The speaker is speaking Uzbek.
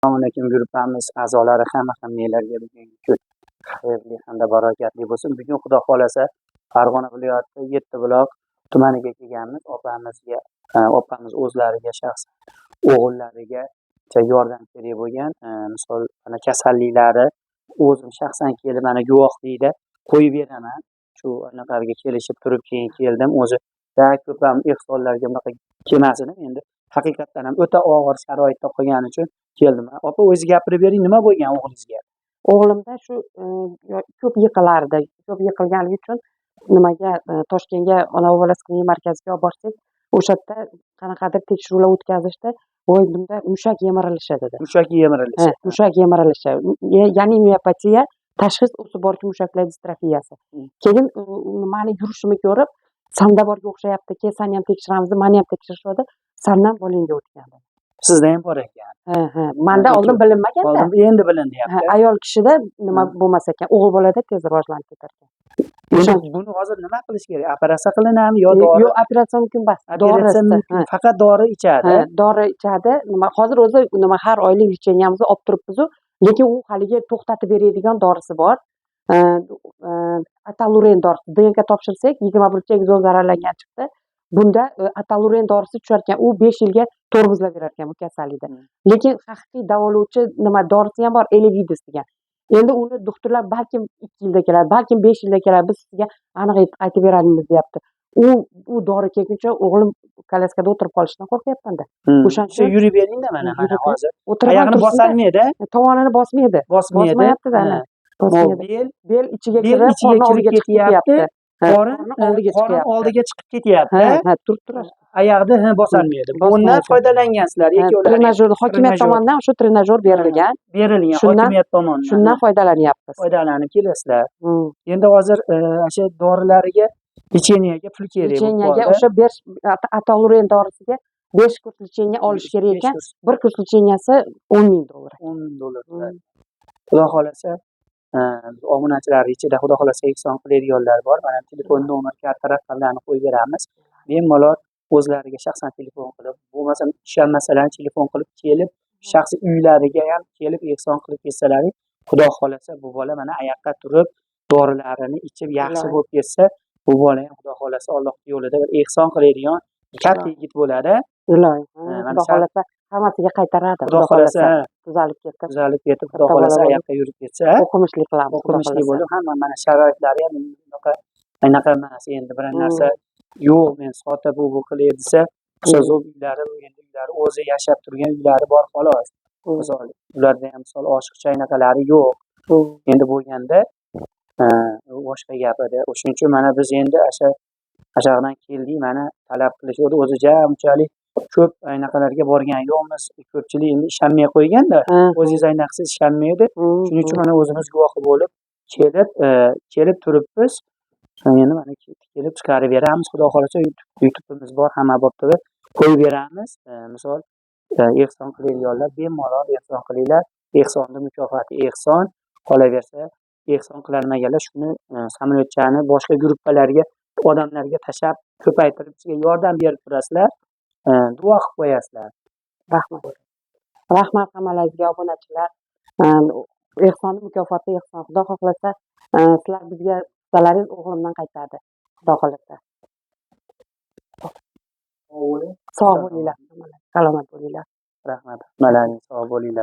Assalomu alaykum guruhimiz a'zolari, hammalarga bugungi xayrli hamda barakatli bo'lsin. Bugun Xudo xolasa Farg'ona viloyati Yettibloq tumaniga kelganmiz. Opamiz o'zlariga shaxsan o'g'illariga yordam kerak bo'lgan. Misol mana kasalliklari o'zim shaxsan kelib mana guvohlikda qo'yib beraman. Shu anaqaga kelishib turib keyin keldim. O'zi ko'p ham ehsonlarga bunaqa kelmasin. Endi haqiqatdan ham o'ta og'ir sharoitda qolgani uchun keldim. Opa, o'zingiz gapirib bering, nima bo'lgan o'g'lingizga? O'g'limda shu ko'p yiqilardi. Ko'p yiqilganligi uchun nimaga Toshkentga ona bola skrining markaziga olib borsak, o'sha yerda qanaqadir tekshiruvlar o'tkazishdi. Voy, bunda mushak yemirilishi dedi. Mushak yemirilishi. Mushak yemirilishi. Ya'ni miopatiya, tashxis o'sib boruvchi mushaklar distrofiyasi. Keyin mani yurishimni ko'rib, sanda borga o'xshayapti, seni ham tekshiramiz, meni ham tekshirishdi. Sandan bolingga o'tgan. Sizda ham bor ekan. Menda oldin bilinmaganda. Endi bilinyapti. Ayol kishida nima bo'lmas ekan, o'g'il bolada tez rivojlanib ketar ekan. Buni hozir nima qilish kerak? Operatsiya qilinadimi yo dori? Yo'q, operatsiya mumkin emas. Dori. Faqat dori ichadi. Dori ichadi. Hozir o'zi har oylik lecheniyamizni olib turibmiz, lekin u haligi to'xtatib beradigan dorisi bor. Ataluren dorisi. DNK topshirsak 21 zararlangan chiqdi. Bunda ataluren dorisi tushar ekan, u 5 yilga to'rg'izlab berar ekan bu kasallikni. Lekin haqiqiy davolovchi dorisi ham bor, Elevidis degan. Endi uni doktorlar balkim 2 yilda keladi, balkim 5 yilda keladi. Biz sizga aniq aytib beramiz, deyapti. U dori kelguncha o'g'lim kolyaskada o'tirib qolishdan qo'rqyapman-da. O'shancha yurib beringda mana hozir. Oyog'ini bosolmaydi, tovonini bosmaydi. Bosmayapti-da. Bel ichiga kirib, qorni oldiga chiqib ketyapti. Qorin oldiga chiqib ketyapti. Turib turadi. Oyoqni bosolmaydi. Bundan foydalangansizlar yoki ular trenajyor, hokimiyat tomonidan o'sha trenajyor berilgan. Hokimiyat tomonidan. Shundan foydalanyapmiz. Foydalanib kelasizlar. Endi hozir o'sha dorilariga, lecheniyaga pul kerak. Lecheniyaga o'sha ataluren dorisiga 5 kurs lecheniya olish kerak ekan. 1 kurs lecheniyasi $10,000. $10,000. Xudo xolasa obunachilar ichida Xudo xolasa ehson qiladiganlar bor. Mana telefon nomer, karta raqamlarini qo'yib beramiz. Bemalol o'zlariga shaxsan telefon qilib, bo'lmasa ishlanmasalar telefon qilib kelib, shaxsiy uylariga ham kelib ehson qilib ketsalar, Xudo xolasa bu bola mana oyoqqa turib, dorilarini ichib yaxshi bo'lib ketsa, bu bola ham Xudo xolasa Alloh yo'lida bir ehson qiladigan katta yigit bo'ladi. Iloyim. Xudo xolasa hammasiga qaytaradi. Xudo xolasa tuzalib ketib, Xudo xolasa oyoqqa yurib ketsa, o'qimishli qilamiz. O'qimishli bo'lib, hamma mana sharoitlari ham anaqa emas. Endi bir narsa yo'q, men sotib bu qilay desa, uylari o'zi yashab turgan uylari bor xolos. Misol ularda ham misol oshiqcha anaqalari yo'q. Endi bo'lganda boshqa gap edi. O'shuning uchun mana biz endi ashaqdan keldik, mana talab qilishdi. O'zi unchalik ko'p anaqalarga borgan yo'qmiz. Ko'pchilik endi ishonmay qo'yganda, o'zingiz ayniqsa ishonmaydi. Shuning uchun mana o'zimiz guvohi bo'lib kelib turibmiz. Endi mana kelib chiqarib beramiz. Xudo xolasa YouTube'imiz bor, hamma bo'pti. Qo'yib beramiz. Misol ehson qiladiganlar bemalol ehson qilinglar. Ehsonni mukofoti ehson. Qolaversa, ehson qilolmaganlar shuni samolyotchani boshqa guruhlarga, odamlarga tashab ko'paytirib sizga yordam berib turasizlar. Duo qilib qo'yasizlar. Rahmat. Rahmat hammalaringizga obunachilar. Ehsonni mukofoti ehson. Xudo xohlasa, sizlar bizga qilsalaringiz o'g'limdan qaytadi. Xudo xohlasa. Sog' bo'linglar. Salomat bo'linglar. Rahmat. Malaring sog' bo'linglar.